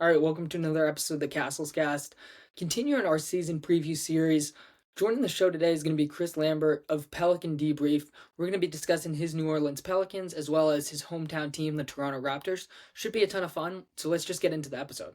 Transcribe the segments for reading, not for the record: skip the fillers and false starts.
All right, welcome to another episode of the Cassels Cast. Continuing our season preview series, joining the show today is going to be Chris Lambert of Pelican Debrief. We're going to be discussing his New Orleans Pelicans as well as his hometown team, the Toronto Raptors. Should be a ton of fun, so let's just get into the episode.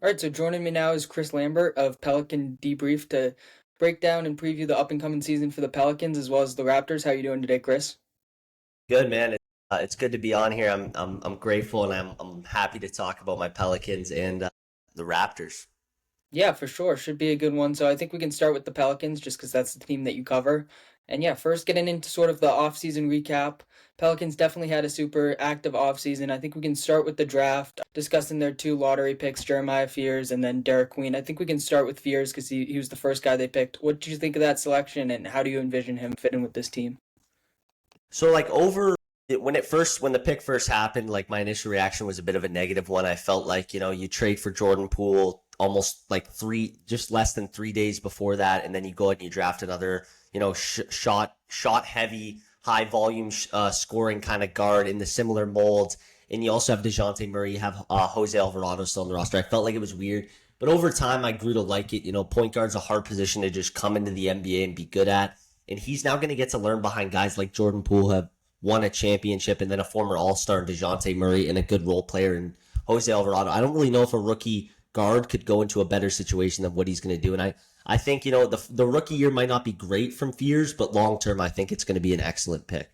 All right, so joining me now is Chris Lambert of Pelican Debrief to break down and preview the up and coming season for the Pelicans as well as the Raptors. How are you doing today, Chris? Good man. It's good to be on here. I'm grateful and I'm happy to talk about my Pelicans and the Raptors. Yeah, for sure. Should be a good one. So I think we can start with the Pelicans just because that's the team that you cover. And yeah, first getting into sort of the offseason recap. Pelicans definitely had a super active offseason. I think we can start with the draft, discussing their two lottery picks, Jeremiah Fears and then Derik Queen. I think we can start with Fears because he was the first guy they picked. What did you think of that selection and how do you envision him fitting with this team? So when the pick first happened, like my initial reaction was a bit of a negative one. I felt like, you trade for Jordan Poole almost like just less than 3 days before that, and then you go out and you draft another, shot heavy, high volume scoring kind of guard in the similar mold. And you also have Dejounte Murray, you have Jose Alvarado still on the roster. I felt like it was weird. But over time, I grew to like it. Point guard's a hard position to just come into the NBA and be good at. And he's now going to get to learn behind guys like Jordan Poole, who have won a championship, and then a former All-Star Dejounte Murray and a good role player in Jose Alvarado. I don't really know if a rookie guard could go into a better situation than what he's going to do. And I think, the rookie year might not be great from Fears, but long term, I think it's going to be an excellent pick.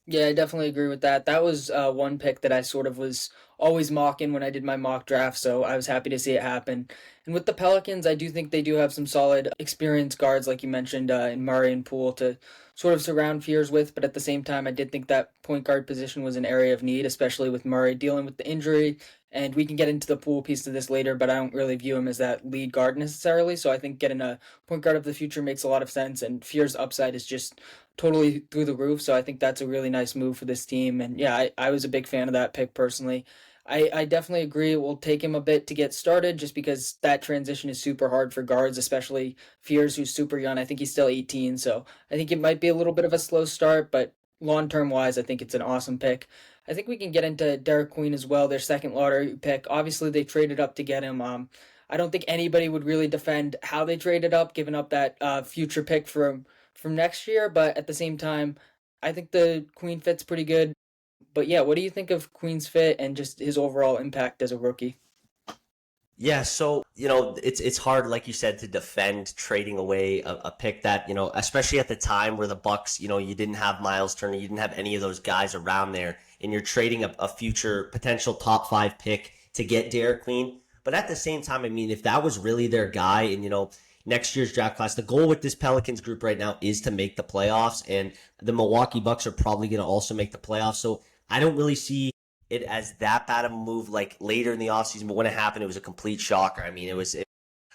Yeah, I definitely agree with that. That was one pick that I sort of was always mocking when I did my mock draft, so I was happy to see it happen. And with the Pelicans, I do think they do have some solid experienced guards, like you mentioned, in Murray and Poole to sort of surround Fears with. But at the same time, I did think that point guard position was an area of need, especially with Murray dealing with the injury. And we can get into the Poole piece of this later, but I don't really view him as that lead guard necessarily. So I think getting a point guard of the future makes a lot of sense. And Fears' upside is just totally through the roof. So I think that's a really nice move for this team. And yeah, I was a big fan of that pick personally. I definitely agree it will take him a bit to get started just because that transition is super hard for guards, especially Fears, who's super young. I think he's still 18. So I think it might be a little bit of a slow start, but long term wise, I think it's an awesome pick. I think we can get into Derik Queen as well, their second lottery pick. Obviously, they traded up to get him. I don't think anybody would really defend how they traded up, giving up that future pick from next year. But at the same time, I think the Queen fit's pretty good. But yeah, what do you think of Queen's fit and just his overall impact as a rookie? Yeah, so it's hard, like you said, to defend trading away a pick that especially at the time where the Bucks, you didn't have Miles Turner, you didn't have any of those guys around there, and you're trading a future potential top 5 pick to get Derek Queen. But at the same time, I mean, if that was really their guy, and next year's draft class, the goal with this Pelicans group right now is to make the playoffs, and the Milwaukee Bucks are probably going to also make the playoffs. So I don't really see it as that bad of a move like later in the offseason, but when it happened, it was a complete shocker. I mean,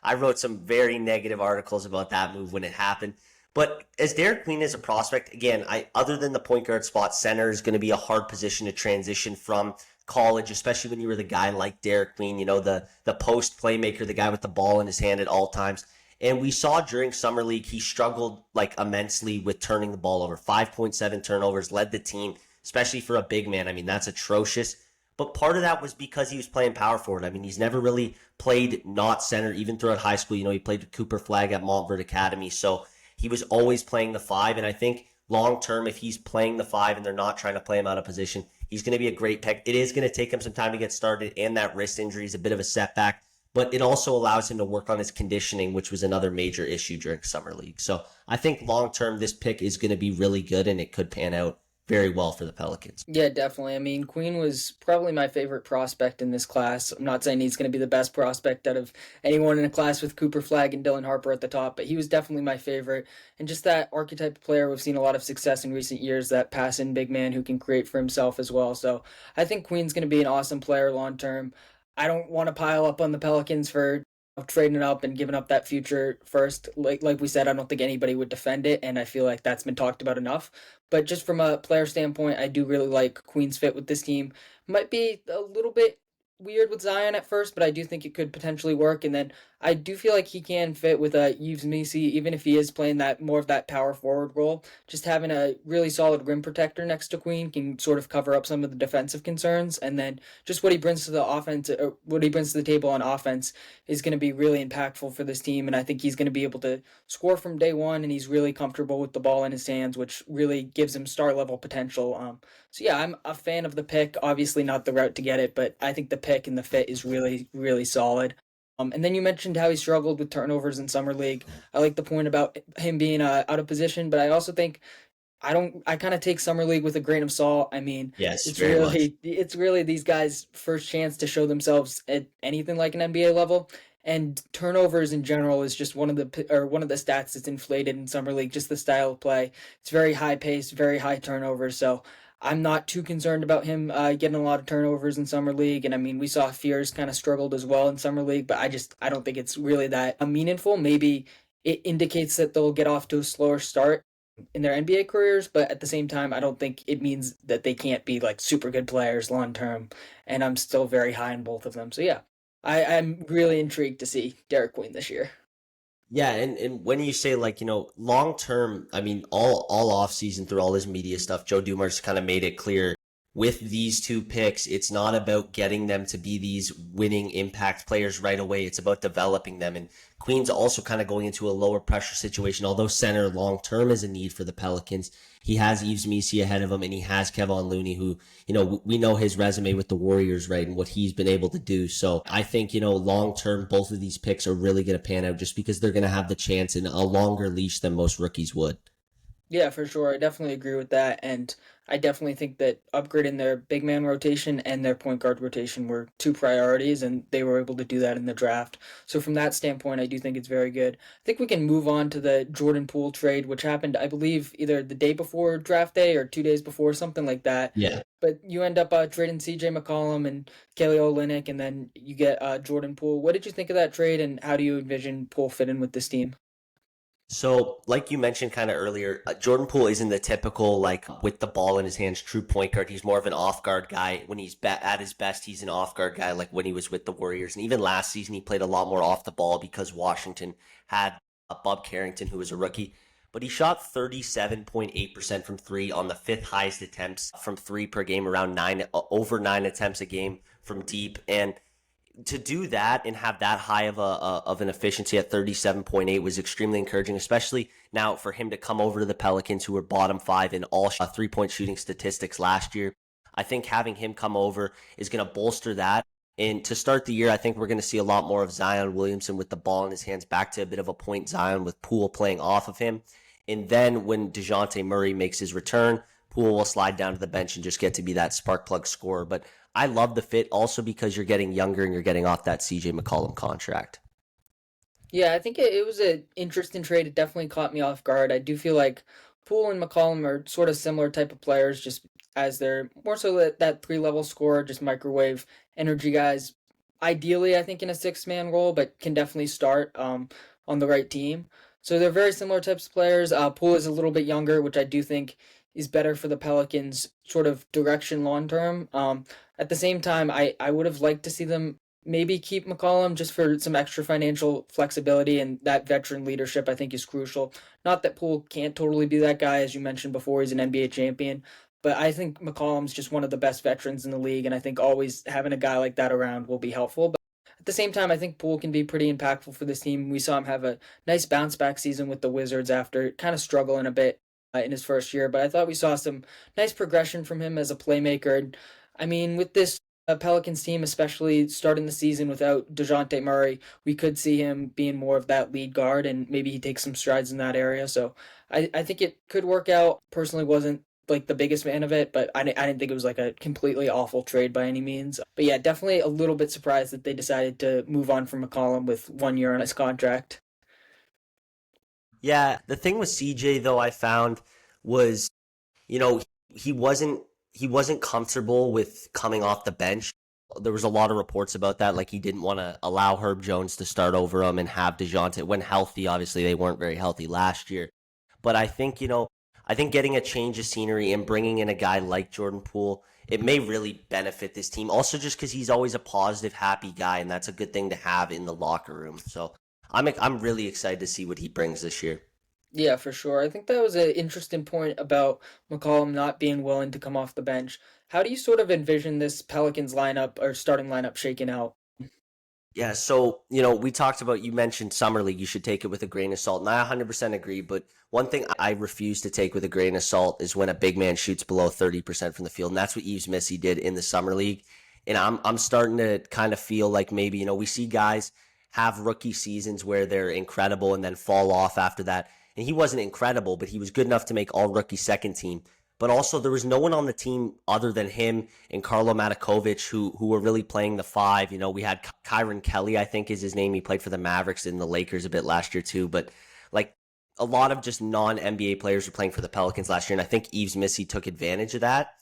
I wrote some very negative articles about that move when it happened. But as Derek Queen is a prospect, again, other than the point guard spot, center is going to be a hard position to transition from college, especially when you were the guy like Derek Queen, the post playmaker, the guy with the ball in his hand at all times. And we saw during summer league he struggled like immensely with turning the ball over. 5.7 turnovers, led the team, especially for a big man. I mean, that's atrocious. But part of that was because he was playing power forward. I mean, he's never really played not center, even throughout high school. He played with Cooper Flag at Montverde Academy. So he was always playing the 5. And I think long term, if he's playing the 5 and they're not trying to play him out of position, he's going to be a great pick. It is going to take him some time to get started, and that wrist injury is a bit of a setback. But it also allows him to work on his conditioning, which was another major issue during summer league. So I think long term, this pick is going to be really good, and it could pan out very well for the Pelicans. Yeah, definitely. I mean, Queen was probably my favorite prospect in this class. I'm not saying he's going to be the best prospect out of anyone in a class with Cooper Flag and Dylan Harper at the top, but he was definitely my favorite. And just that archetype of player, we've seen a lot of success in recent years, that pass-in big man who can create for himself as well. So I think Queen's going to be an awesome player long term. I don't want to pile up on the Pelicans for of trading up and giving up that future first. Like we said, I don't think anybody would defend it, and I feel like that's been talked about enough. But just from a player standpoint, I do really like Queen's fit with this team. Might be a little bit weird with Zion at first, but I do think it could potentially work. And then I do feel like he can fit with Yves Missi, even if he is playing that more of that power forward role. Just having a really solid rim protector next to Queen can sort of cover up some of the defensive concerns, and then just what he brings to the offense, or what he brings to the table on offense, is going to be really impactful for this team. And I think he's going to be able to score from day one, and he's really comfortable with the ball in his hands, which really gives him star level potential. So yeah, I'm a fan of the pick. Obviously, not the route to get it, but I think the pick and the fit is really, really solid. And then you mentioned how he struggled with turnovers in summer league. I like the point about him being out of position, but I also think I don't. I kind of take summer league with a grain of salt. I mean, Yes, very much. it's really these guys' first chance to show themselves at anything like an NBA level. And turnovers in general is just one of the stats that's inflated in summer league. Just the style of play. It's very high paced, very high turnovers. So I'm not too concerned about him getting a lot of turnovers in summer league. And I mean, we saw Fears kind of struggled as well in summer league, but I don't think it's really that meaningful. Maybe it indicates that they'll get off to a slower start in their NBA careers, but at the same time, I don't think it means that they can't be like super good players long term. And I'm still very high on both of them. So yeah, I'm really intrigued to see Derik Queen this year. Yeah, and when you say like, long term, I mean all off season through all his media stuff, Joe Dumars kind of made it clear with these two picks, it's not about getting them to be these winning impact players right away. It's about developing them. And Queen's also kind of going into a lower pressure situation. Although center long term is a need for the Pelicans, he has Yves Missi ahead of him, and he has Kevon Looney, who, we know his resume with the Warriors, right, and what he's been able to do. So I think, long term, both of these picks are really going to pan out just because they're going to have the chance in a longer leash than most rookies would. Yeah, for sure. I definitely agree with that. And I definitely think that upgrading their big man rotation and their point guard rotation were two priorities, and they were able to do that in the draft. So, from that standpoint, I do think it's very good. I think we can move on to the Jordan Poole trade, which happened, I believe, either the day before draft day or 2 days before, something like that. Yeah. But you end up trading CJ McCollum and Kelly Olynyk, and then you get Jordan Poole. What did you think of that trade, and how do you envision Poole fit in with this team? So, like you mentioned kind of earlier, Jordan Poole isn't the typical, like, with the ball in his hands, true point guard. He's more of an off guard guy. When he's at his best, he's an off guard guy, like when he was with the Warriors. And even last season, he played a lot more off the ball because Washington had Bob Carrington, who was a rookie. But he shot 37.8% from three on the fifth highest attempts from three per game, around over 9 attempts a game from deep. And to do that and have that high of an efficiency at 37.8 was extremely encouraging, especially now for him to come over to the Pelicans, who were bottom five in all 3-point shooting statistics last year. I think having him come over is going to bolster that. And to start the year, I think we're going to see a lot more of Zion Williamson with the ball in his hands, back to a bit of a point Zion with Poole playing off of him. And then when Dejounte Murray makes his return, Poole will slide down to the bench and just get to be that spark plug scorer. But I love the fit also because you're getting younger and you're getting off that CJ McCollum contract. Yeah, I think it was an interesting trade. It definitely caught me off guard. I do feel like Poole and McCollum are sort of similar type of players, just as they're more so that three-level scorer, just microwave energy guys. Ideally, I think in a six-man role, but can definitely start on the right team. So they're very similar types of players. Poole is a little bit younger, which I do think is better for the Pelicans' sort of direction long term. At the same time, I would have liked to see them maybe keep McCollum just for some extra financial flexibility, and that veteran leadership I think is crucial. Not that Poole can't totally be that guy, as you mentioned before, he's an NBA champion, but I think McCollum's just one of the best veterans in the league, and I think always having a guy like that around will be helpful. But at the same time, I think Poole can be pretty impactful for this team. We saw him have a nice bounce back season with the Wizards after kind of struggling a bit in his first year, but I thought we saw some nice progression from him as a playmaker. And I mean, with this Pelicans team, especially starting the season without Dejounte Murray, we could see him being more of that lead guard, and maybe he takes some strides in that area. So I think it could work out. Personally, wasn't like the biggest fan of it, but I didn't think it was like a completely awful trade by any means. But yeah, definitely a little bit surprised that they decided to move on from McCollum with 1 year on his contract. Yeah, the thing with CJ though I found was, you know, he wasn't he wasn't comfortable with coming off the bench. There was a lot of reports about that. Like he didn't want to allow Herb Jones to start over him and have Dejounte when healthy. Obviously, they weren't very healthy last year. But I think, I think getting a change of scenery and bringing in a guy like Jordan Poole, it may really benefit this team. Also, just because he's always a positive, happy guy, and that's a good thing to have in the locker room. So I'm really excited to see what he brings this year. Yeah, for sure. I think that was an interesting point about McCollum not being willing to come off the bench. How do you sort of envision this Pelicans lineup or starting lineup shaking out? Yeah, so, we talked about, you mentioned Summer League, you should take it with a grain of salt, and I 100% agree, but one thing I refuse to take with a grain of salt is when a big man shoots below 30% from the field, and that's what Yves Missy did in the Summer League, and I'm starting to kind of feel like maybe, we see guys have rookie seasons where they're incredible and then fall off after that, and he wasn't incredible, but he was good enough to make all-rookie second team, but also there was no one on the team other than him and Carlo Matakovic who were really playing the five. We had Kyron Kelly, I think is his name. He played for the Mavericks and the Lakers a bit last year too. But like a lot of just non-NBA players were playing for the Pelicans last year, and I think Yves Missy took advantage of that.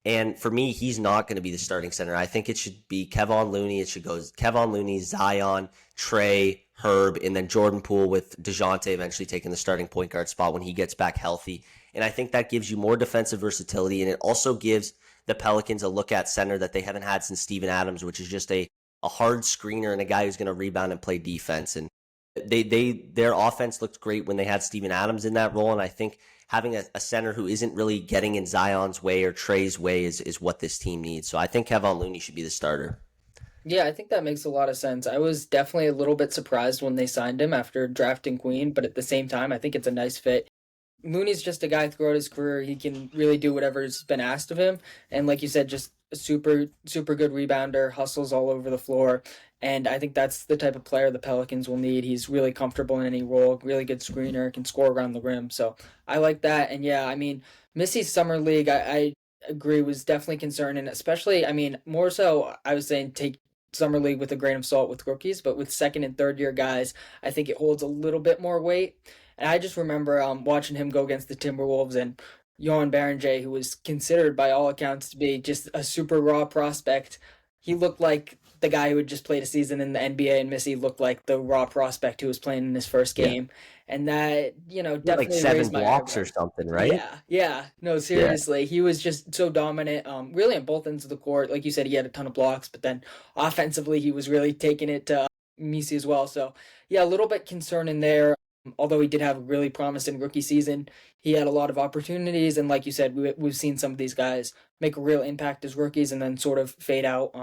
And for me, he's not going to be the starting center. I think it should be Kevon Looney. It should go Kevon Looney, Zion, Trey, Herb, and then Jordan Poole with Dejounte eventually taking the starting point guard spot when he gets back healthy. And I think that gives you more defensive versatility, and it also gives the Pelicans a look at center that they haven't had since Steven Adams, which is just a hard screener and a guy who's going to rebound and play defense. And their offense looked great when they had Steven Adams in that role, and I think having a center who isn't really getting in Zion's way or Trey's way is what this team needs. So I think Kevon Looney should be the starter. Yeah, I think that makes a lot of sense. I was definitely a little bit surprised when they signed him after drafting Queen, but at the same time, I think it's a nice fit. Looney's just a guy throughout his career. He can really do whatever's been asked of him. And like you said, just a super, super good rebounder, hustles all over the floor. And I think that's the type of player the Pelicans will need. He's really comfortable in any role, really good screener, can score around the rim. So I like that. And yeah, I mean, Missy's Summer League, I agree, was definitely concerning, especially, I mean, more so, I was saying take Summer League with a grain of salt with rookies, but with second and third year guys, I think it holds a little bit more weight. And I just remember watching him go against the Timberwolves and Johan Berenger, who was considered by all accounts to be just a super raw prospect. He looked like the guy who had just played a season in the NBA, and Missy looked like the raw prospect who was playing in his first Yeah. game. And that, He had like definitely seven raised my blocks or eyebrows. something, right? Yeah, yeah. No, Yeah. seriously. He was just so dominant, really on both ends of the court. Like you said, he had a ton of blocks, but then offensively, he was really taking it to Missy as well. So, yeah, a little bit concerning there. Although he did have a really promising rookie season, he had a lot of opportunities. And like you said, we've seen some of these guys make a real impact as rookies and then sort of fade out.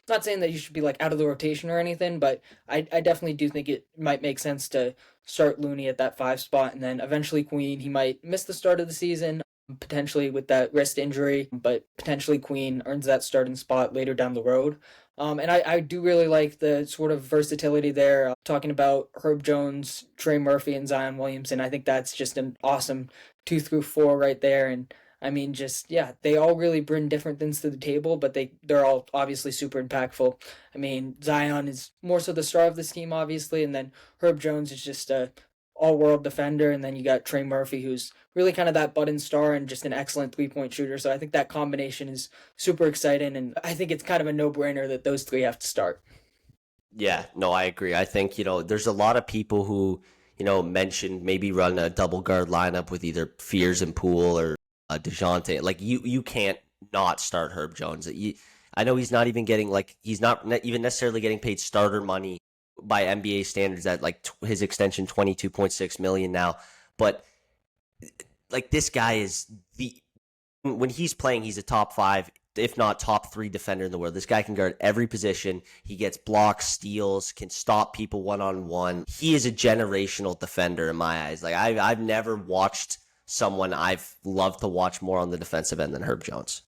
Not saying that you should be like out of the rotation or anything, but I definitely do think it might make sense to start Looney at that five spot and then eventually Queen. He might miss the start of the season, potentially with that wrist injury, but potentially Queen earns that starting spot later down the road. And I do really like the sort of versatility there. Talking about Herb Jones, Trey Murphy, and Zion Williamson, I think that's just an awesome 2 through 4 right there. And I mean, just yeah, they all really bring different things to the table, but they're all obviously super impactful. I mean, Zion is more so the star of this team, obviously, and then Herb Jones is just a all-world defender, and then you got Trey Murphy, who's really kind of that button star and just an excellent three-point shooter. So I think that combination is super exciting, and I think it's kind of a no-brainer that those three have to start. Yeah, no, I agree. I think, there's a lot of people who, mentioned maybe run a double guard lineup with either Fears and Poole or DeJounte. Like, you can't not start Herb Jones. I know he's not even getting, like, he's not even necessarily getting paid starter money by NBA standards at, like, his extension, 22.6 million now. But, like, this guy is when he's playing, he's a top five, if not top three defender in the world. This guy can guard every position. He gets blocks, steals, can stop people one on one. He is a generational defender in my eyes. Like I've never watched someone I've loved to watch more on the defensive end than Herb Jones.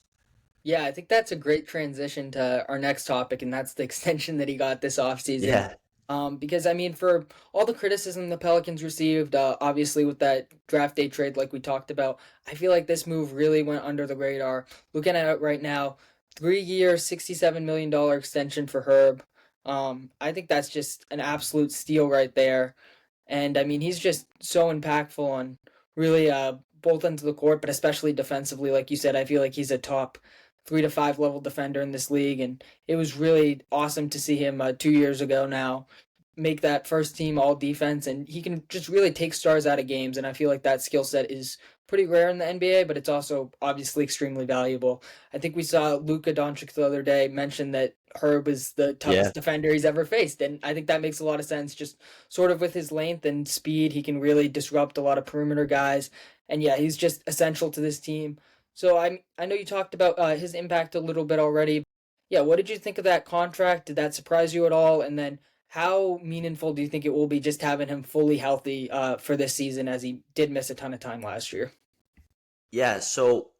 Yeah, I think that's a great transition to our next topic, and that's the extension that he got this offseason. Yeah. Because I mean, for all the criticism the Pelicans received, obviously with that draft day trade, like we talked about, I feel like this move really went under the radar. Looking at it right now, 3 year, $67 million extension for Herb. I think that's just an absolute steal right there. And I mean, he's just so impactful on really both ends of the court, but especially defensively. Like you said, I feel like he's a top 3 to 5 level defender in this league, and it was really awesome to see him 2 years ago now make that first team all defense, and he can just really take stars out of games. And I feel like that skill set is pretty rare in the NBA, but it's also obviously extremely valuable. I think we saw Luka Doncic the other day mention that Herb was the Yeah. toughest defender he's ever faced, and I think that makes a lot of sense. Just sort of with his length and speed, he can really disrupt a lot of perimeter guys, and yeah, he's just essential to this team. So I know you talked about his impact a little bit already. Yeah, what did you think of that contract? Did that surprise you at all? And then how meaningful do you think it will be just having him fully healthy for this season, as he did miss a ton of time last year? Yeah, so,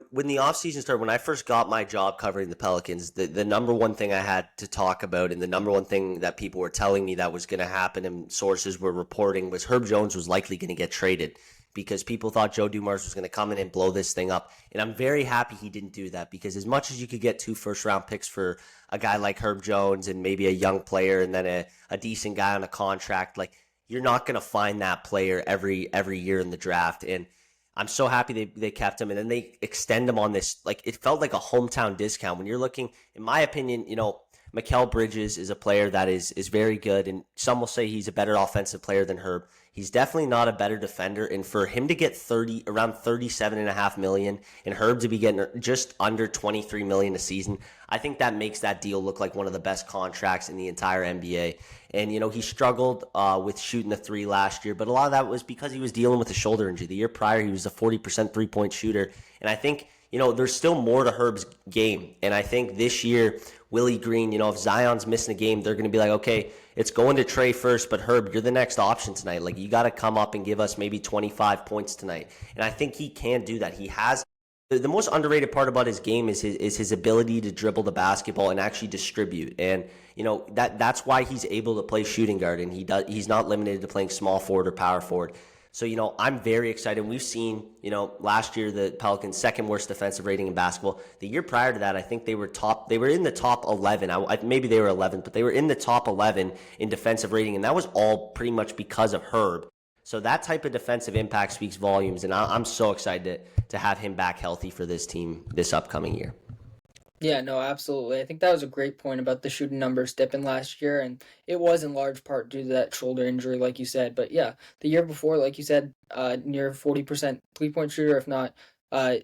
when the offseason started, when I first got my job covering the Pelicans, the number one thing I had to talk about and the number one thing that people were telling me that was going to happen and sources were reporting was Herb Jones was likely going to get traded because people thought Joe Dumars was going to come in and blow this thing up. And I'm very happy he didn't do that because as much as you could get 2 first-round picks for a guy like Herb Jones and maybe a young player and then a decent guy on a contract, like you're not going to find that player every year in the draft. And I'm so happy they kept him, and then they extend him on this. Like it felt like a hometown discount when you're looking. In my opinion, Mikal Bridges is a player that is very good, and some will say he's a better offensive player than Herb. He's definitely not a better defender, and for him to get around 37.5 million, and Herb to be getting just under 23 million a season, I think that makes that deal look like one of the best contracts in the entire NBA. And, he struggled with shooting the three last year, but a lot of that was because he was dealing with a shoulder injury. The year prior, he was a 40% three-point shooter. And I think, there's still more to Herb's game. And I think this year, Willie Green, if Zion's missing a game, they're going to be like, okay, it's going to Trey first, but Herb, you're the next option tonight. Like, you got to come up and give us maybe 25 points tonight. And I think he can do that. He has. The most underrated part about his game is his ability to dribble the basketball and actually distribute. And that's why he's able to play shooting guard, and he's not limited to playing small forward or power forward. So I'm very excited. We've seen last year the Pelicans' second worst defensive rating in basketball. The year prior to that, I think they were in the top 11. Maybe they were 11th, but they were in the top 11 in defensive rating, and that was all pretty much because of Herb. So that type of defensive impact speaks volumes, and I'm so excited to have him back healthy for this team this upcoming year. Yeah, no, absolutely. I think that was a great point about the shooting numbers dipping last year, and it was in large part due to that shoulder injury, like you said. But yeah, the year before, like you said, near 40% three-point shooter, if not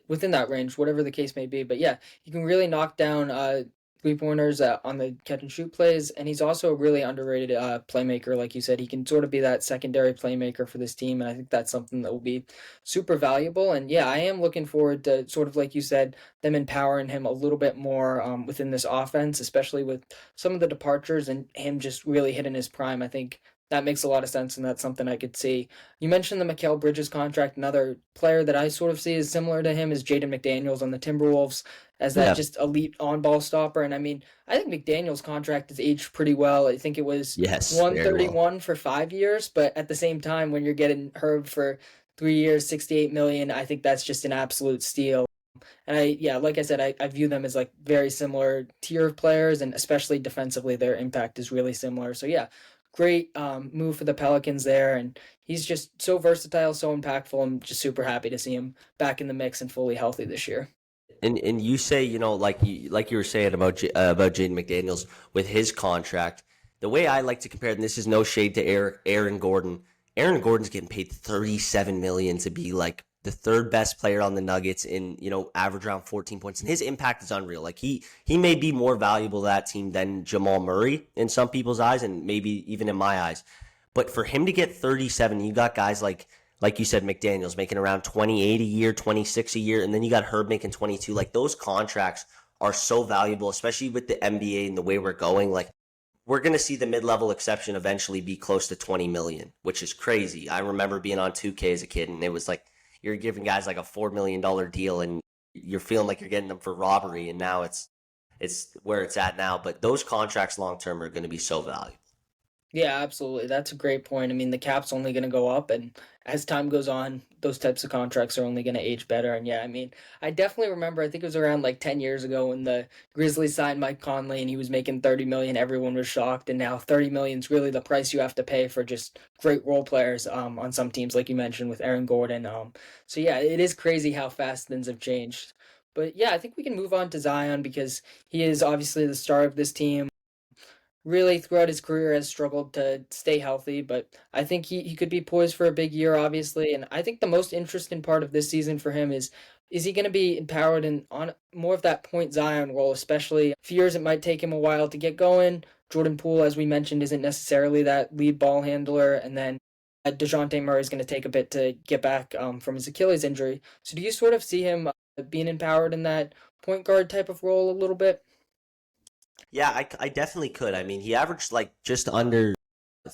within that range, whatever the case may be. But yeah, he can really knock down three-pointers on the catch-and-shoot plays, and he's also a really underrated playmaker. Like you said, he can sort of be that secondary playmaker for this team, and I think that's something that will be super valuable. And yeah, I am looking forward to sort of, like you said, them empowering him a little bit more within this offense, especially with some of the departures and him just really hitting his prime. I think that makes a lot of sense, and that's something I could see. You mentioned the Mikal Bridges contract. Another player that I sort of see is similar to him is Jaden McDaniels on the Timberwolves as that Yeah. just elite on-ball stopper. And I mean, I think McDaniels' contract has aged pretty well. I think it was Yes, very well. 131 for 5 years, but at the same time, when you're getting Herb for 3 years, 68 million, I think that's just an absolute steal. And yeah, like I said, I view them as like very similar tier of players, and especially defensively, their impact is really similar. So yeah, great move for the Pelicans there, and he's just so versatile, so impactful. I'm just super happy to see him back in the mix and fully healthy this year. And you say, like you were saying about Jaden McDaniels with his contract. The way I like to compare, and this is no shade to Aaron Gordon. Aaron Gordon's getting paid 37 million to be like the third best player on the Nuggets in average around 14 points, and his impact is unreal. Like he may be more valuable to that team than Jamal Murray in some people's eyes, and maybe even in my eyes. But for him to get 37, you got guys like you said, McDaniels making around 28 a year, 26 a year, and then you got Herb making 22. Like those contracts are so valuable, especially with the NBA and the way we're going. Like we're going to see the mid-level exception eventually be close to 20 million, which is crazy. I remember being on 2K as a kid, and it was like you're giving guys like a $4 million deal, and you're feeling like you're getting them for robbery, and now it's where it's at now. But those contracts long-term are going to be so valuable. Yeah, absolutely. That's a great point. I mean, the cap's only going to go up, and as time goes on, those types of contracts are only going to age better. And yeah, I mean, I definitely remember. I think it was around like 10 years ago when the Grizzlies signed Mike Conley, and he was making 30 million. Everyone was shocked, and now 30 million is really the price you have to pay for just great role players on some teams, like you mentioned with Aaron Gordon. So yeah, it is crazy how fast things have changed. But yeah, I think we can move on to Zion because he is obviously the star of this team. Really, throughout his career, has struggled to stay healthy, but I think he could be poised for a big year, obviously. And I think the most interesting part of this season for him is he going to be empowered and on more of that point Zion role, especially fears it might take him a while to get going. Jordan Poole, as we mentioned, isn't necessarily that lead ball handler, and then Dejounte Murray is going to take a bit to get back from his Achilles injury. So, do you sort of see him being empowered in that point guard type of role a little bit? Yeah, I definitely could. I mean, he averaged like just under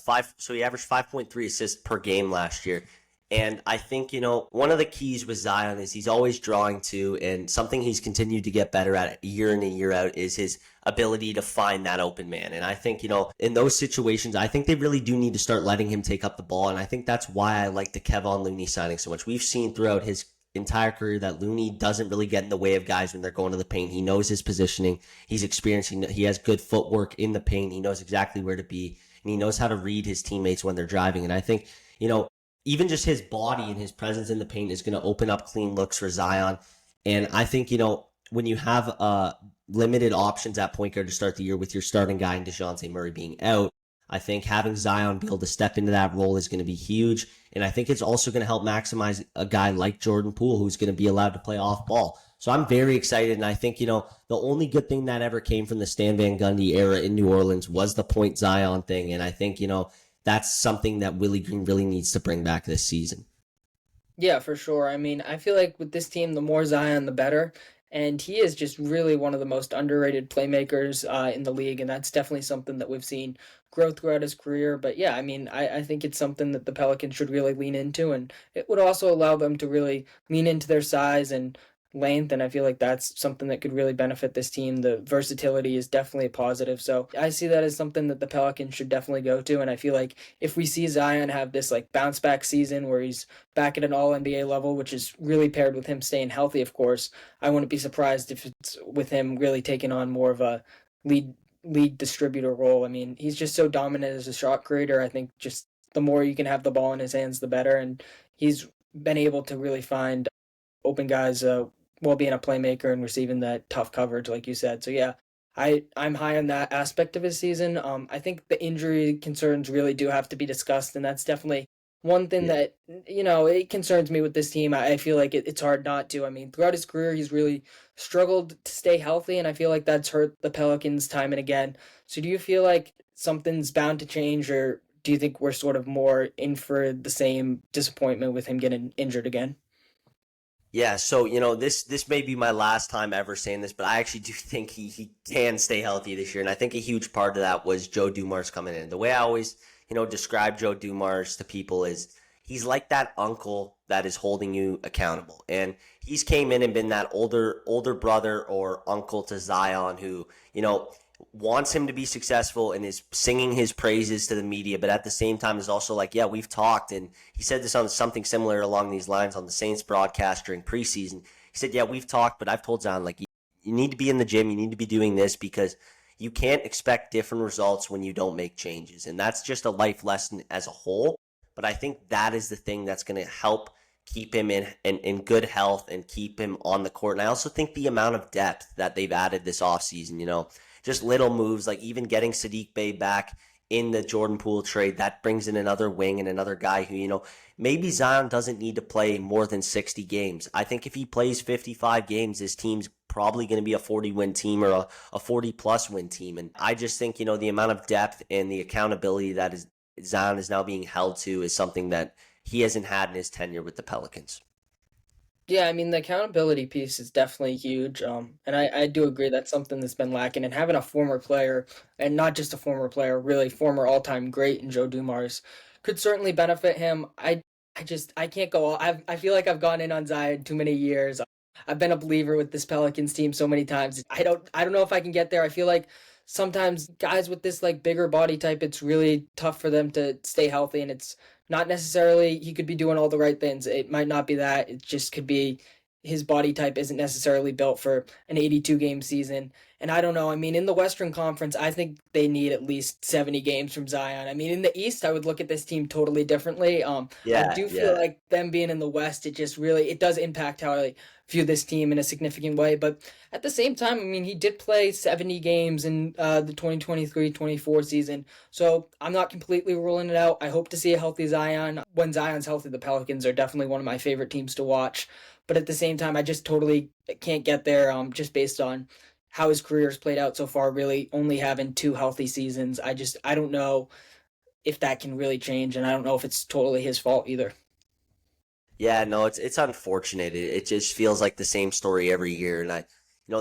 five, so he averaged 5.3 assists per game last year. And I think, one of the keys with Zion is he's always drawing to, and something he's continued to get better at year in and year out is his ability to find that open man. And I think, in those situations, I think they really do need to start letting him take up the ball. And I think that's why I like the Kevon Looney signing so much. We've seen throughout his entire career that Looney doesn't really get in the way of guys when they're going to the paint. He knows his positioning. He's experiencing, he has good footwork in the paint. He knows exactly where to be, and he knows how to read his teammates when they're driving. And I think, even just his body and his presence in the paint is going to open up clean looks for Zion. And I think, when you have limited options at point guard to start the year with your starting guy and Dejounte Murray being out, I think having Zion be able to step into that role is going to be huge. And I think it's also going to help maximize a guy like Jordan Poole, who's going to be allowed to play off ball. So I'm very excited. And I think, the only good thing that ever came from the Stan Van Gundy era in New Orleans was the point Zion thing. And I think, that's something that Willie Green really needs to bring back this season. Yeah, for sure. I mean, I feel like with this team, the more Zion, the better. And he is just really one of the most underrated playmakers in the league. And that's definitely something that we've seen grow throughout his career. But yeah, I mean, I think it's something that the Pelicans should really lean into. And it would also allow them to really lean into their size and length. And I feel like that's something that could really benefit this team. The versatility is definitely a positive. So I see that as something that the Pelicans should definitely go to. And I feel like if we see Zion have this like bounce back season where he's back at an all NBA level, which is really paired with him staying healthy, of course, I wouldn't be surprised if it's with him really taking on more of a lead lead distributor role. I mean, he's just so dominant as a shot creator. I think just the more you can have the ball in his hands, the better. And he's been able to really find open guys while being a playmaker and receiving that tough coverage, like you said. So yeah, I'm high on that aspect of his season. I think the injury concerns really do have to be discussed, and that's definitely one thing Yeah. that it concerns me with this team. I feel like it's hard not to. I mean, throughout his career, he's really struggled to stay healthy, and I feel like that's hurt the Pelicans time and again. So do you feel like something's bound to change, or do you think we're sort of more in for the same disappointment with him getting injured again? Yeah, so this may be my last time ever saying this, but I actually do think he can stay healthy this year, and I think a huge part of that was Joe Dumars coming in. The way I always describe Joe Dumars to people is he's like that uncle that is holding you accountable, and he's came in and been that older brother or uncle to Zion who wants him to be successful and is singing his praises to the media, but at the same time is also like, yeah, we've talked. And he said this on something similar along these lines on the Saints broadcast during preseason. He said, yeah, we've talked, but I've told Zion, like, you need to be in the gym. You need to be doing this because you can't expect different results when you don't make changes. And that's just a life lesson as a whole. But I think that is the thing that's going to help keep him in good health and keep him on the court. And I also think the amount of depth that they've added this offseason, just little moves, like even getting Sadiq Bey back in the Jordan Poole trade, that brings in another wing and another guy who, maybe Zion doesn't need to play more than 60 games. I think if he plays 55 games, his team's probably going to be a 40-win team or a 40-plus win team. And I just think, the amount of depth and the accountability that Zion is now being held to is something that he hasn't had in his tenure with the Pelicans. Yeah, I mean the accountability piece is definitely huge. And I do agree that's something that's been lacking. And having a former player, and not just a former player, really former all-time great in Joe Dumars, could certainly benefit him. I can't go. I feel like I've gone in on Zion too many years. I've been a believer with this Pelicans team so many times. I don't know if I can get there. I feel like sometimes guys with this like bigger body type, it's really tough for them to stay healthy, and it's not necessarily he could be doing all the right things. It might not be that. It just could be his body type isn't necessarily built for an 82 game season. And I don't know. I mean, in the Western Conference, I think they need at least 70 games from Zion. I mean, in the East, I would look at this team totally differently. I Yeah, do feel yeah. like them being in the West, it just really it does impact how I view this team in a significant way. But at the same time, I mean, he did play 70 games in the 2023-24 season, so I'm not completely ruling it out. I hope to see a healthy Zion. When Zion's healthy, the Pelicans are definitely one of my favorite teams to watch. But at the same time, I just totally can't get there just based on how his career has played out so far, really only having 2 healthy seasons. I don't know if that can really change, and I don't know if it's totally his fault either. Yeah, no, it's unfortunate. It just feels like the same story every year, and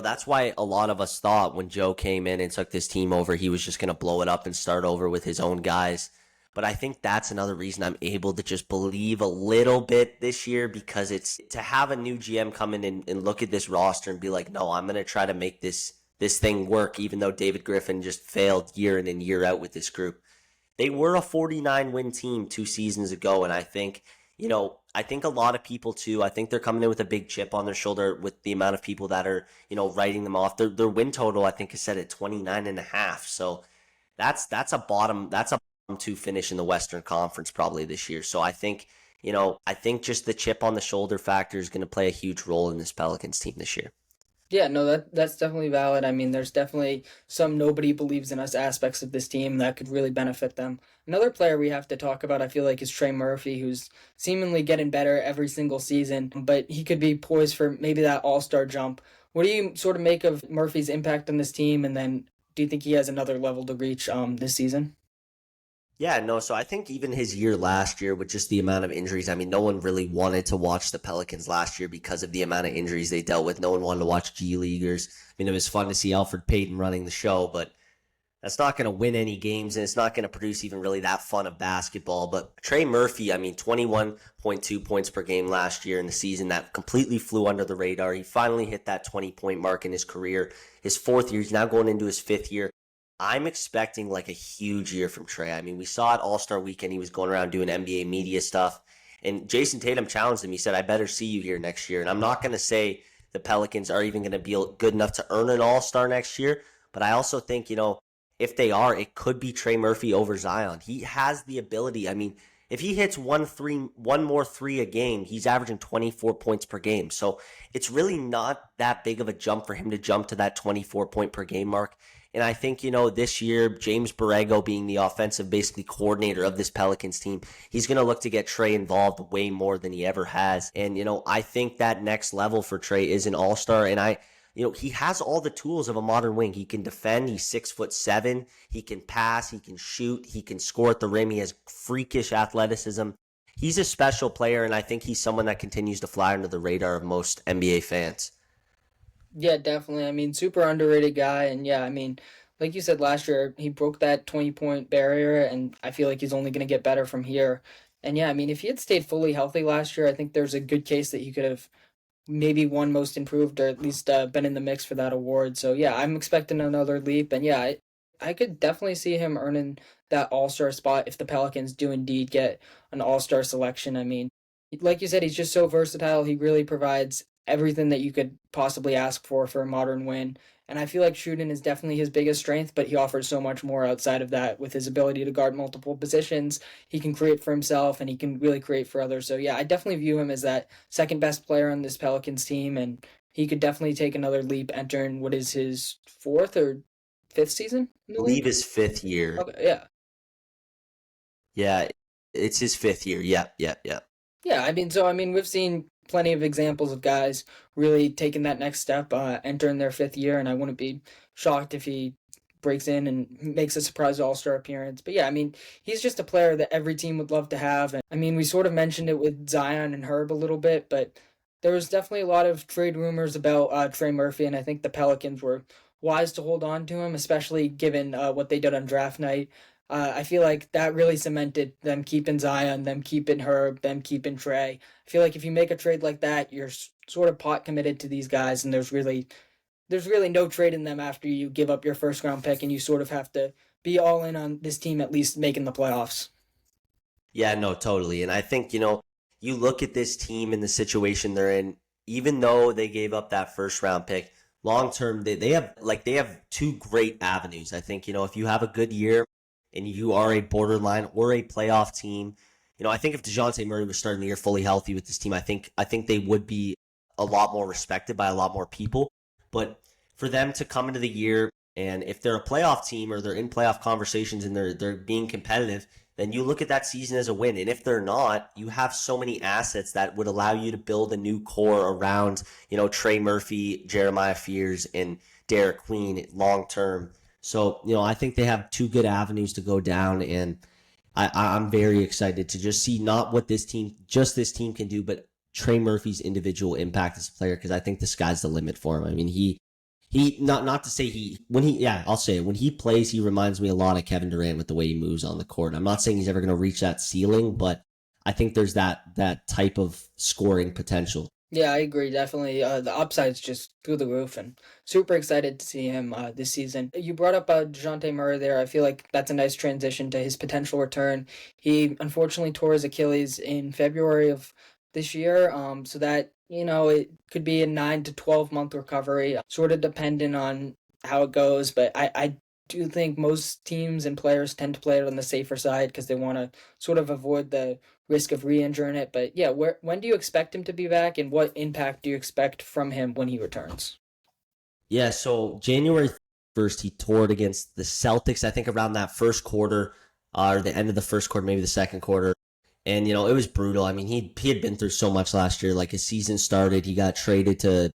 that's why a lot of us thought when Joe came in and took this team over, he was just going to blow it up and start over with his own guys. But I think that's another reason I'm able to just believe a little bit this year, because it's to have a new GM come in and look at this roster and be like, no, I'm going to try to make this thing work, even though David Griffin just failed year in and year out with this group. They were a 49-win team 2 seasons ago, and I think a lot of people too, I think they're coming in with a big chip on their shoulder with the amount of people that are, writing them off. Their win total, I think, is set at 29.5. So that's a bottom two finish in the Western Conference probably this year. So I think just the chip on the shoulder factor is going to play a huge role in this Pelicans team this year. Yeah, no, that's definitely valid. I mean, there's definitely some nobody believes in us aspects of this team that could really benefit them. Another player we have to talk about, I feel like, is Trey Murphy, who's seemingly getting better every single season, but he could be poised for maybe that all-star jump. What do you sort of make of Murphy's impact on this team, and then do you think he has another level to reach this season? Yeah, no, so I think even his year last year with just the amount of injuries, I mean, no one really wanted to watch the Pelicans last year because of the amount of injuries they dealt with. No one wanted to watch G Leaguers. I mean, it was fun to see Alfred Payton running the show, but that's not going to win any games, and it's not going to produce even really that fun of basketball. But Trey Murphy, I mean, 21.2 points per game last year in the season. That completely flew under the radar. He finally hit that 20-point mark in his career. His 4th year, he's now going into his 5th year. I'm expecting like a huge year from Trey. I mean, we saw it All-Star Weekend. He was going around doing NBA media stuff. And Jason Tatum challenged him. He said, I better see you here next year. And I'm not going to say the Pelicans are even going to be good enough to earn an All-Star next year. But I also think, if they are, it could be Trey Murphy over Zion. He has the ability. I mean, if he hits one more three a game, he's averaging 24 points per game. So it's really not that big of a jump for him to jump to that 24 point per game mark. And I think, this year, James Borrego being the offensive basically coordinator of this Pelicans team, he's going to look to get Trey involved way more than he ever has. And, I think that next level for Trey is an all-star. And he has all the tools of a modern wing. He can defend. He's 6'7". He can pass. He can shoot. He can score at the rim. He has freakish athleticism. He's a special player, and I think he's someone that continues to fly under the radar of most NBA fans. Yeah, definitely. I mean, super underrated guy. And yeah, I mean, like you said last year, he broke that 20-point barrier, and I feel like he's only going to get better from here. And yeah, I mean, if he had stayed fully healthy last year, I think there's a good case that he could have maybe won most improved or at least been in the mix for that award. So yeah, I'm expecting another leap. And yeah, I could definitely see him earning that all-star spot if the Pelicans do indeed get an all-star selection. I mean, like you said, he's just so versatile. He really provides everything that you could possibly ask for a modern win. And I feel like shooting is definitely his biggest strength, but he offers so much more outside of that with his ability to guard multiple positions. He can create for himself and he can really create for others. So yeah, I definitely view him as that second best player on this Pelicans team, and he could definitely take another leap entering what is his 4th or 5th season in I the believe league. his 5th year. Okay, yeah. Yeah, it's his 5th year. Yeah, yeah, yeah. Yeah, I mean, we've seen plenty of examples of guys really taking that next step, entering their 5th year, and I wouldn't be shocked if he breaks in and makes a surprise All-Star appearance. But yeah, I mean, he's just a player that every team would love to have. And I mean, we sort of mentioned it with Zion and Herb a little bit, but there was definitely a lot of trade rumors about Trey Murphy, and I think the Pelicans were wise to hold on to him, especially given what they did on draft night. I feel like that really cemented them keeping Zion, them keeping Herb, them keeping Trey. I feel like if you make a trade like that, you're sort of pot committed to these guys, and there's really no trade in them after you give up your first round pick, and you sort of have to be all in on this team at least making the playoffs. Yeah, no, totally. And I think, you look at this team and the situation they're in, even though they gave up that first round pick, long term, they have two great avenues. I think, if you have a good year and you are a borderline or a playoff team, I think if Dejounte Murray was starting the year fully healthy with this team, I think they would be a lot more respected by a lot more people. But for them to come into the year, and if they're a playoff team or they're in playoff conversations and they're being competitive, then you look at that season as a win. And if they're not, you have so many assets that would allow you to build a new core around, Trey Murphy, Jeremiah Fears, and Derik Queen long term. So, I think they have two good avenues to go down, and I'm very excited to just see not what this team can do, but Trey Murphy's individual impact as a player, because I think the sky's the limit for him. I mean, he not to say I'll say it. When he plays, he reminds me a lot of Kevin Durant with the way he moves on the court. I'm not saying he's ever going to reach that ceiling, but I think there's that type of scoring potential. Yeah, I agree. Definitely. The upside's just through the roof, and super excited to see him this season. You brought up Dejounte Murray there. I feel like that's a nice transition to his potential return. He unfortunately tore his Achilles in February of this year, so that, it could be a 9 to 12 month recovery, sort of dependent on how it goes. But I do think most teams and players tend to play it on the safer side because they want to sort of avoid the risk of re-injuring it. But yeah, when do you expect him to be back, and what impact do you expect from him when he returns? Yeah, so January 1st, he toured against the Celtics, I think around that first quarter, or the end of the first quarter, maybe the second quarter. And, it was brutal. I mean, he had been through so much last year. Like, his season started, he got traded to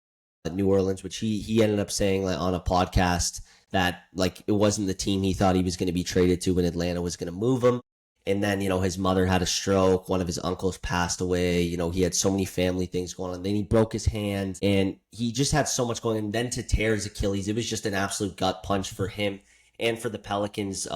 New Orleans, which he ended up saying, like, on a podcast that, like, it wasn't the team he thought he was going to be traded to when Atlanta was going to move him. And then, his mother had a stroke. One of his uncles passed away. He had so many family things going on. Then he broke his hand, and he just had so much going on. And then to tear his Achilles, it was just an absolute gut punch for him and for the Pelicans,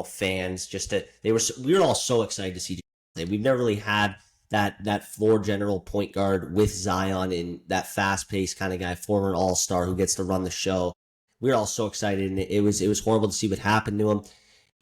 fans. We were all so excited to see. We've never really had that floor general point guard with Zion and that fast paced kind of guy, former All-Star who gets to run the show. We were all so excited, and it was horrible to see what happened to him.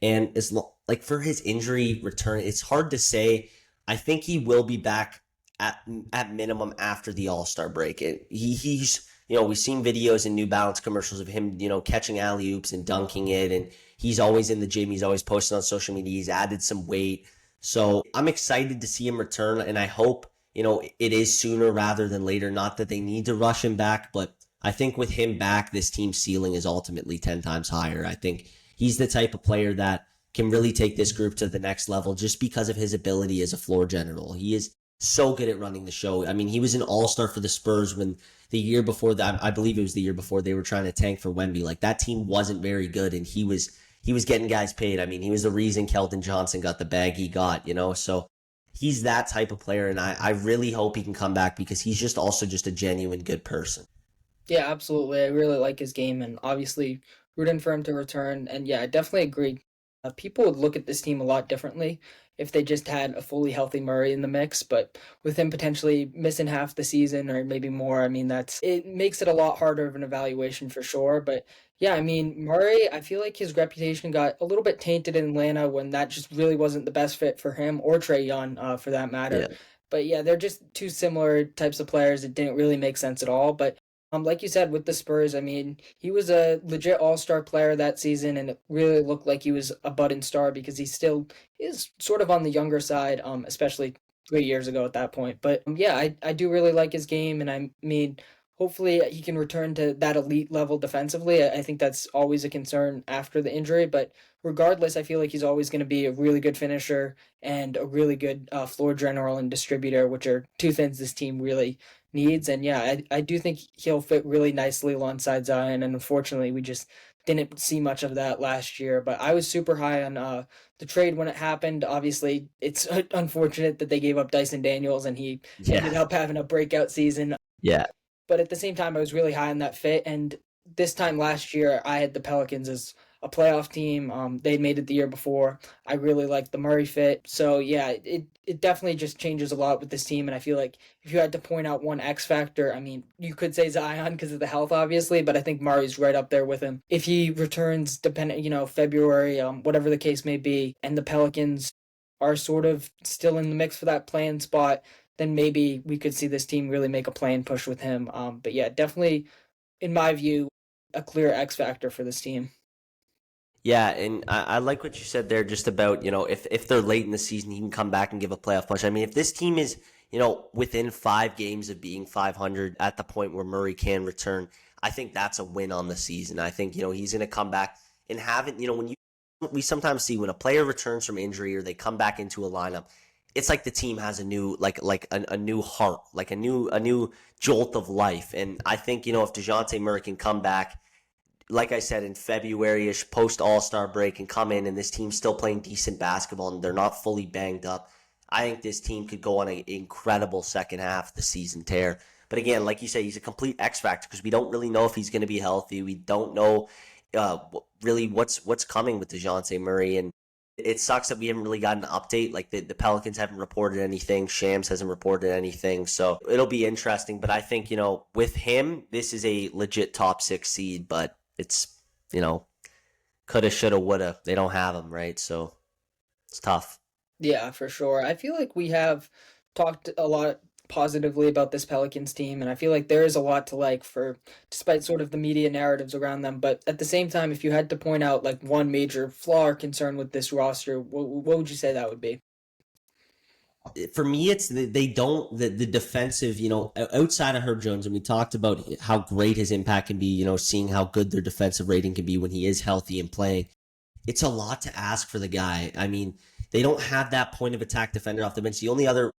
And it's like, for his injury return, it's hard to say. I think he will be back at minimum after the All-Star break. He's we've seen videos and New Balance commercials of him, catching alley-oops and dunking it, and he's always in the gym. He's always posting on social media. He's added some weight. So I'm excited to see him return, and I hope, it is sooner rather than later. Not that they need to rush him back, but I think with him back, this team's ceiling is ultimately 10 times higher. I think he's the type of player that can really take this group to the next level just because of his ability as a floor general. He is so good at running the show. I mean, he was an all-star for the Spurs when the year before that, I believe it was the year before, they were trying to tank for Wemby. Like, that team wasn't very good, and he was getting guys paid. I mean, he was the reason Keldon Johnson got the bag he got, so he's that type of player, and I really hope he can come back because he's just a genuine good person. Yeah, absolutely. I really like his game, and obviously rooting for him to return. And yeah, I definitely agree. People would look at this team a lot differently if they just had a fully healthy Murray in the mix. But with him potentially missing half the season or maybe more, I mean, it makes it a lot harder of an evaluation for sure. But yeah, I mean, Murray, I feel like his reputation got a little bit tainted in Atlanta when that just really wasn't the best fit for him, or Trae Young, for that matter. Yeah. But yeah, they're just two similar types of players. It didn't really make sense at all. But like you said, with the Spurs, I mean, he was a legit all-star player that season, and it really looked like he was a budding star because he still is sort of on the younger side, especially 3 years ago at that point. But yeah, I do really like his game, and I mean, hopefully he can return to that elite level defensively. I think that's always a concern after the injury, but regardless, I feel like he's always going to be a really good finisher and a really good floor general and distributor, which are two things this team really needs. And yeah, I do think he'll fit really nicely alongside Zion. And unfortunately, we just didn't see much of that last year. But I was super high on the trade when it happened. Obviously, it's unfortunate that they gave up Dyson Daniels and he ended up having a breakout season. Yeah. But at the same time, I was really high on that fit. And this time last year, I had the Pelicans as a playoff team. They made it the year before. I really liked the Murray fit. So yeah, it definitely just changes a lot with this team. And I feel like if you had to point out one X factor, I mean, you could say Zion because of the health, obviously, but I think Murray's right up there with him. If he returns, depending, February, whatever the case may be, and the Pelicans are sort of still in the mix for that play-in spot, then maybe we could see this team really make a play-in push with him. But yeah, definitely, in my view, a clear X factor for this team. Yeah, and I like what you said there just about, if they're late in the season, he can come back and give a playoff push. I mean, if this team is within 5 games of being 500 at the point where Murray can return, I think that's a win on the season. I think, he's going to come back and have it, we sometimes see when a player returns from injury or they come back into a lineup, it's like the team has a new a new heart, like a new jolt of life. And I think, if Dejounte Murray can come back, like I said, in February-ish, post All-Star break, and come in and this team's still playing decent basketball and they're not fully banged up, I think this team could go on an incredible second half of the season tear. But again, like you say, he's a complete X factor because we don't really know if he's going to be healthy. We don't know really what's coming with Dejounte Murray, and it sucks that we haven't really gotten an update. Like the Pelicans haven't reported anything, Shams hasn't reported anything, so it'll be interesting. But I think with him, this is a legit top 6 seed, but it's coulda, shoulda, woulda. They don't have him, right? So it's tough. Yeah, for sure. I feel like we have talked a lot positively about this Pelicans team, and I feel like there is a lot to like for despite sort of the media narratives around them. But at the same time, if you had to point out like one major flaw or concern with this roster, what would you say that would be? For me, it's they don't the defensive, outside of Herb Jones, and we talked about how great his impact can be, seeing how good their defensive rating can be when he is healthy and playing. It's a lot to ask for the guy. I mean, they don't have that point of attack defender off the bench. The only other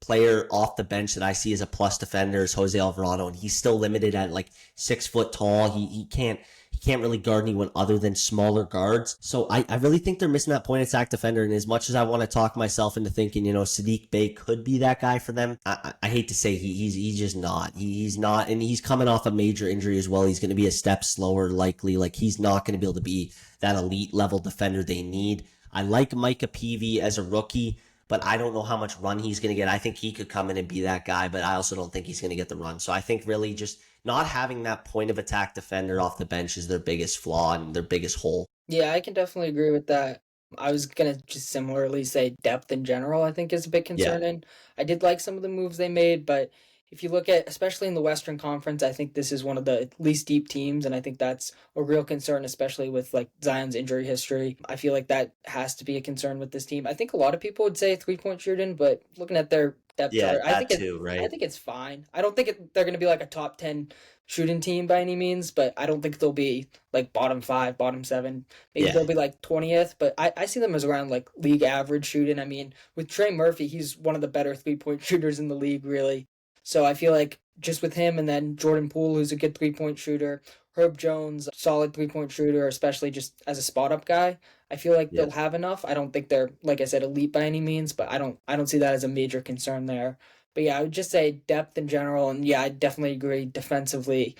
player off the bench that I see as a plus defender is Jose Alvarado, and he's still limited at like 6 foot tall. He can't really guard anyone other than smaller guards. So I really think they're missing that point of attack defender. And as much as I want to talk myself into thinking, Sadiq Bey could be that guy for them, I hate to say he's just not. He's not, and he's coming off a major injury as well. He's going to be a step slower, likely. Like he's not going to be able to be that elite level defender they need. I like Micah Peavy as a rookie, but I don't know how much run he's going to get. I think he could come in and be that guy, but I also don't think he's going to get the run. So I think really just not having that point of attack defender off the bench is their biggest flaw and their biggest hole. Yeah, I can definitely agree with that. I was gonna just similarly say depth in general, I think is a bit Yeah. concerning. I did like some of the moves they made, but if you look at, especially in the Western Conference, I think this is one of the least deep teams, and I think that's a real concern, especially with like Zion's injury history. I feel like that has to be a concern with this team. I think a lot of people would say 3-point shooting, but looking at their depth Yeah, chart, that too, I right? think it's fine. I don't think they're gonna be like a top 10 shooting team by any means, but I don't think they'll be like bottom 5, bottom 7. Maybe Yeah. they'll be like 20th, but I see them as around like league average shooting. I mean, with Trey Murphy, he's one of the better 3-point shooters in the league, really. So I feel like just with him and then Jordan Poole, who's a good 3-point shooter, Herb Jones, solid 3-point shooter, especially just as a spot up guy. I feel like Yeah. they'll have enough. I don't think they're, like I said, elite by any means, but I don't see that as a major concern there. But yeah, I would just say depth in general, and yeah, I definitely agree defensively.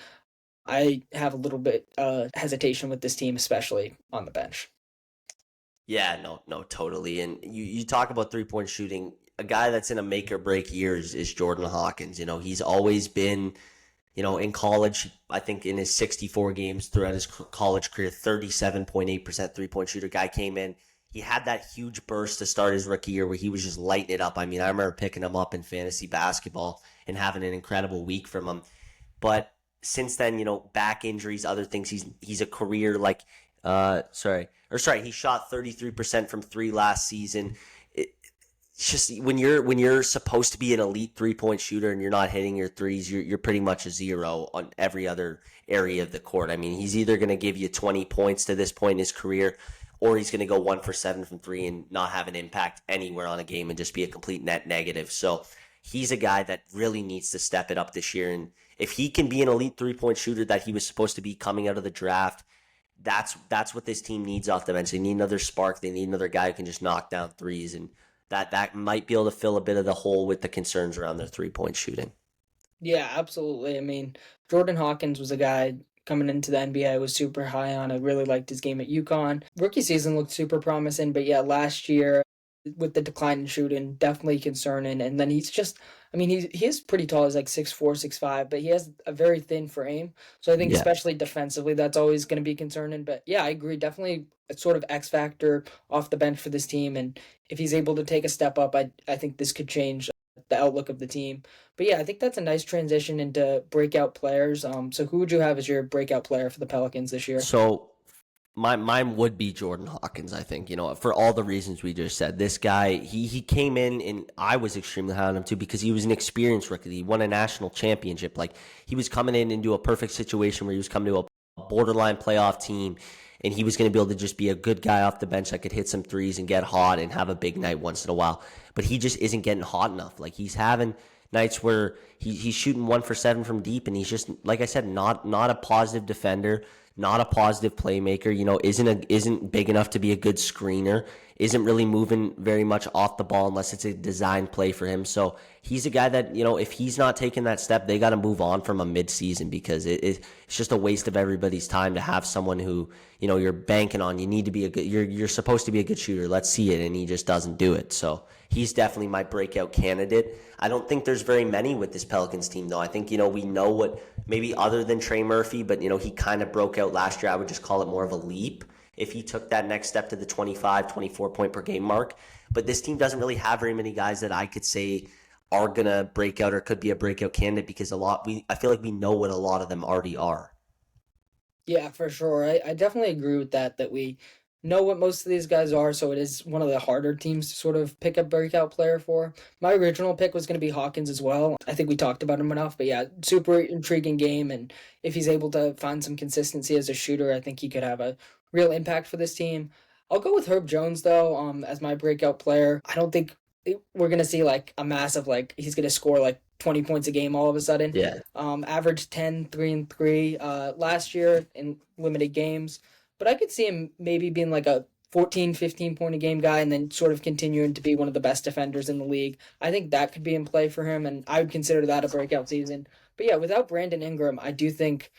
I have a little bit hesitation with this team, especially on the bench. Yeah, no, no, totally. And you talk about 3-point shooting. A guy that's in a make or break year is Jordan Hawkins. He's always been, in college, I think in his 64 games throughout his college career, 37.8% 3-point shooter. Guy came in. He had that huge burst to start his rookie year where he was just lighting it up. I mean, I remember picking him up in fantasy basketball and having an incredible week from him. But since then, back injuries, other things, he's a career he shot 33% from three last season. It's just when you're supposed to be an elite 3-point shooter and you're not hitting your threes, you're pretty much a zero on every other area of the court. I mean, he's either going to give you 20 points to this point in his career, or he's going to go 1 for 7 from three and not have an impact anywhere on a game and just be a complete net negative. So he's a guy that really needs to step it up this year. And if he can be an elite 3-point shooter that he was supposed to be coming out of the draft, that's what this team needs off the bench. They need another spark. They need another guy who can just knock down threes, and that might be able to fill a bit of the hole with the concerns around their 3-point shooting. Yeah, absolutely. I mean, Jordan Hawkins was a guy coming into the NBA I was super high on. I really liked his game at UConn. Rookie season looked super promising, but yeah, last year with the decline in shooting, definitely concerning. And then he's just, I mean, he is pretty tall. He's like 6'4", 6'5", but he has a very thin frame. So I think Yeah. especially defensively, that's always going to be concerning. But yeah, I agree. Definitely a sort of X factor off the bench for this team. And if he's able to take a step up, I think this could change the outlook of the team. But yeah, I think that's a nice transition into breakout players. So who would you have as your breakout player for the Pelicans this year? So Mine would be Jordan Hawkins, I think, for all the reasons we just said. This guy, he came in and I was extremely high on him too because he was an experienced rookie. He won a national championship. Like he was coming in into a perfect situation where he was coming to a borderline playoff team and he was going to be able to just be a good guy off the bench that could hit some threes and get hot and have a big night once in a while. But he just isn't getting hot enough. Like he's having nights where he's shooting 1 for 7 from deep and he's just, like I said, not a positive defender, not a positive playmaker, isn't big enough to be a good screener, isn't really moving very much off the ball unless it's a designed play for him. So he's a guy that, if he's not taking that step, they got to move on from him mid-season because it's just a waste of everybody's time to have someone who, you're banking on. You need to be a good, you're supposed to be a good shooter. Let's see it. And he just doesn't do it. So he's definitely my breakout candidate. I don't think there's very many with this Pelicans team, though. I think, we know what, maybe other than Trey Murphy, but, he kind of broke out last year. I would just call it more of a leap if he took that next step to the 25, 24 point per game mark. But this team doesn't really have very many guys that I could say are going to break out or could be a breakout candidate because I feel like we know what a lot of them already are. Yeah, for sure. I definitely agree with that we know what most of these guys are, so it is one of the harder teams to sort of pick a breakout player for. My original pick was going to be Hawkins as well. I think we talked about him enough, but yeah, super intriguing game, and if he's able to find some consistency as a shooter, I think he could have a real impact for this team. I'll go with Herb Jones, though, as my breakout player. I don't think we're going to see like a massive, like he's going to score like 20 points a game all of a sudden. Yeah. Averaged 10, 3 and 3 last year in limited games. But I could see him maybe being like a 14, 15 point a game guy and then sort of continuing to be one of the best defenders in the league. I think that could be in play for him, and I would consider that a breakout season. But yeah, without Brandon Ingram, I do think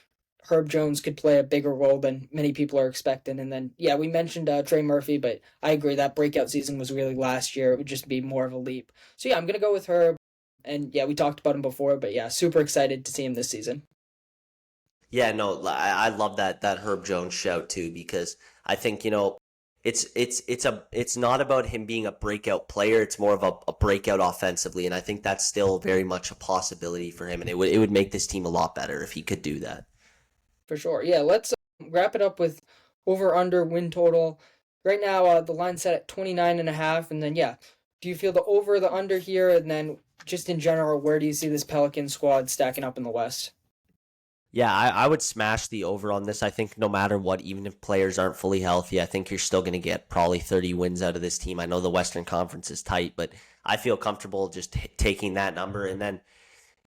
Herb Jones could play a bigger role than many people are expecting. And then, yeah, we mentioned Trey Murphy, but I agree that breakout season was really last year. It would just be more of a leap. So yeah, I'm going to go with Herb. And yeah, we talked about him before, but yeah, super excited to see him this season. Yeah, no, I love that Herb Jones shout too because I think it's not about him being a breakout player. It's more of a breakout offensively, and I think that's still very much a possibility for him, and it would make this team a lot better if he could do that. For sure. Yeah, let's wrap it up with over/under win total. Right now, the line's set at 29.5, and then yeah, do you feel the over or the under here, and then just in general, where do you see this Pelican squad stacking up in the West? Yeah, I would smash the over on this. I think no matter what, even if players aren't fully healthy, I think you're still going to get probably 30 wins out of this team. I know the Western Conference is tight, but I feel comfortable just taking that number. And then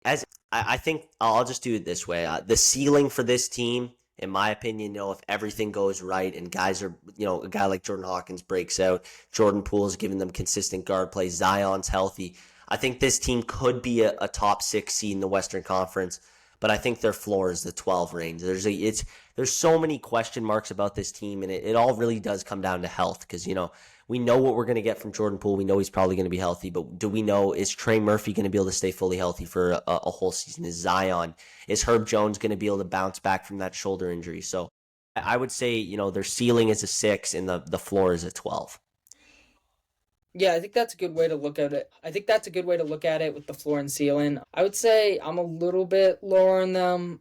as I think I'll just do it this way. The ceiling for this team, in my opinion, if everything goes right and guys are, a guy like Jordan Hawkins breaks out, Jordan Poole is giving them consistent guard play, Zion's healthy. I think this team could be a top 6 seed in the Western Conference. But I think their floor is the 12 range. There's so many question marks about this team, and it all really does come down to health because, we know what we're going to get from Jordan Poole. We know he's probably going to be healthy, but do we know, is Trey Murphy going to be able to stay fully healthy for a whole season? Is Zion? Is Herb Jones going to be able to bounce back from that shoulder injury? So I would say, their ceiling is a 6 and the floor is a 12. Yeah, I think that's a good way to look at it. I think that's a good way to look at it with the floor and ceiling. I would say I'm a little bit lower on them.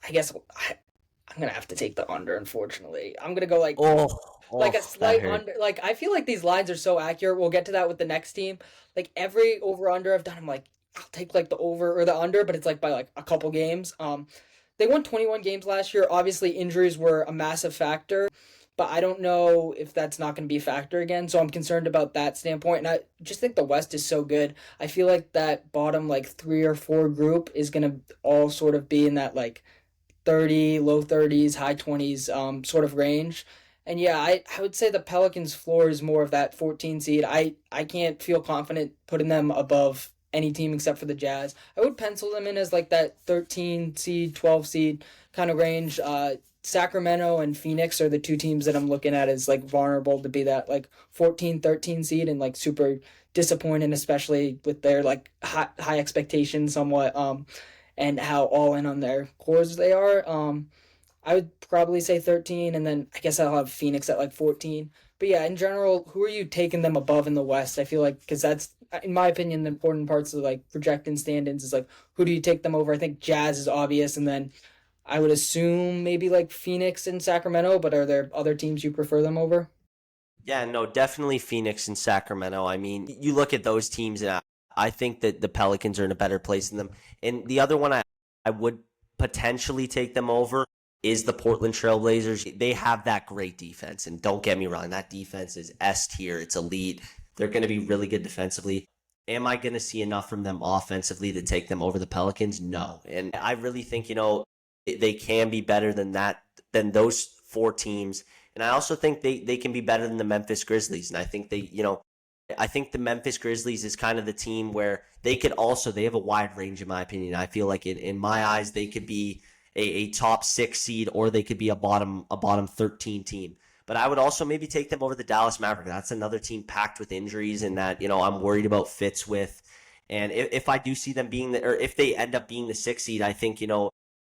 I guess I'm gonna have to take the under, unfortunately. I'm gonna go like a slight under. Like I feel like these lines are so accurate. We'll get to that with the next team. Like every over under I've done, I'm like, I'll take like the over or the under, but it's like by like a couple games. They won 21 games last year. Obviously, injuries were a massive factor. But I don't know if that's not going to be a factor again. So I'm concerned about that standpoint. And I just think the West is so good. I feel like that bottom like 3 or 4 group is going to all sort of be in that like 30, low 30s, high 20s sort of range. And yeah, I would say the Pelicans floor is more of that 14 seed. I can't feel confident putting them above any team except for the Jazz. I would pencil them in as like that 13 seed, 12 seed kind of range. Sacramento and Phoenix are the 2 teams that I'm looking at as like vulnerable to be that like 14, 13 seed and like super disappointing, especially with their like high expectations somewhat and how all in on their cores they are. I would probably say 13, and then I guess I'll have Phoenix at like 14. But yeah, in general, who are you taking them above in the West? I feel like because that's, in my opinion, the important parts of like projecting stand-ins is like who do you take them over? I think Jazz is obvious, and then I would assume maybe like Phoenix and Sacramento, but are there other teams you prefer them over? Yeah, no, definitely Phoenix and Sacramento. I mean, you look at those teams, and I think that the Pelicans are in a better place than them. And the other one I would potentially take them over is the Portland Trailblazers. They have that great defense, and don't get me wrong, that defense is S tier. It's elite. They're going to be really good defensively. Am I going to see enough from them offensively to take them over the Pelicans? No. And I really think, they can be better than that, than those four teams. And I also think they can be better than the Memphis Grizzlies. And I think I think the Memphis Grizzlies is kind of the team where they have a wide range, in my opinion. I feel like in my eyes, they could be a top 6 seed, or they could be a bottom 13 team. But I would also maybe take them over the Dallas Mavericks. That's another team packed with injuries and that, I'm worried about fits with. And if I do see them or if they end up being the 6 seed, I think,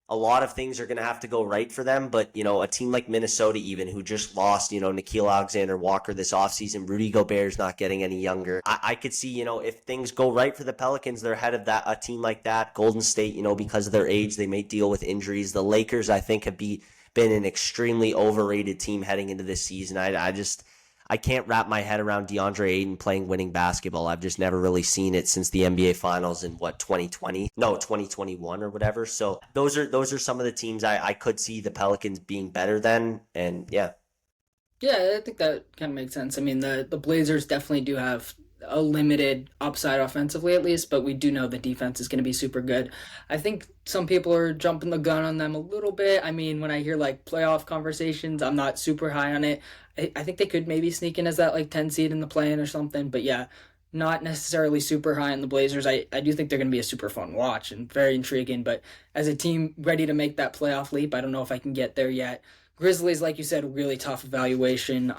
a lot of things are going to have to go right for them. But, a team like Minnesota, even, who just lost, Nickeil Alexander-Walker this offseason, Rudy Gobert's not getting any younger. I could see, if things go right for the Pelicans, they're ahead of a team like that. Golden State, because of their age, they may deal with injuries. The Lakers, I think, have been an extremely overrated team heading into this season. I can't wrap my head around DeAndre Ayton playing winning basketball. I've just never really seen it since the NBA Finals in 2020? No, 2021 or whatever. So those are some of the teams I could see the Pelicans being better than, and yeah. Yeah, I think that kind of makes sense. I mean, the Blazers definitely do have a limited upside offensively, at least, but we do know the defense is going to be super good. I think some people are jumping the gun on them a little bit. I mean, when I hear like playoff conversations, I'm not super high on it. I think they could maybe sneak in as that like 10 seed in the play-in or something, but yeah, not necessarily super high on the Blazers. I do think they're going to be a super fun watch and very intriguing, but as a team ready to make that playoff leap, I don't know if I can get there yet. Grizzlies, like you said, really tough evaluation.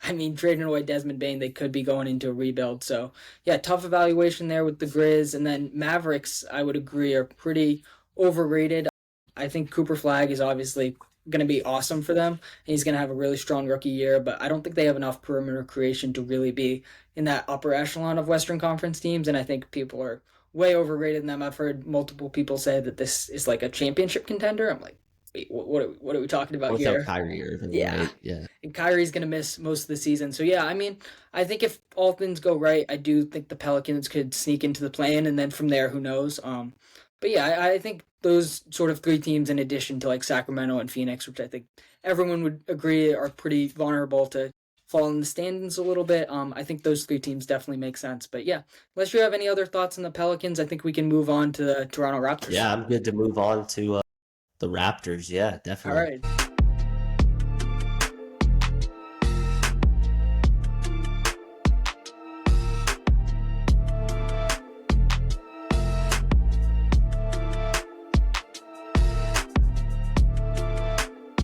I mean, trading away Desmond Bain, they could be going into a rebuild. So, yeah, tough evaluation there with the Grizz. And then Mavericks, I would agree, are pretty overrated. I think Cooper Flag is obviously going to be awesome for them. And he's going to have a really strong rookie year, but I don't think they have enough perimeter creation to really be in that upper echelon of Western Conference teams. And I think people are way overrated in them. I've heard multiple people say that this is like a championship contender. I'm like, wait, what are we talking about Without here? Kyrie Irving, Yeah. right? Yeah. And Kyrie's going to miss most of the season. So, yeah, I mean, I think if all things go right, I do think the Pelicans could sneak into the play-in, and then from there, who knows? But, yeah, I think those sort of three teams, in addition to, like, Sacramento and Phoenix, which I think everyone would agree are pretty vulnerable to fall in the standings a little bit, I think those three teams definitely make sense. But, yeah, unless you have any other thoughts on the Pelicans, I think we can move on to the Toronto Raptors. Yeah, I'm good to move on to the Raptors. Yeah, All definitely. right.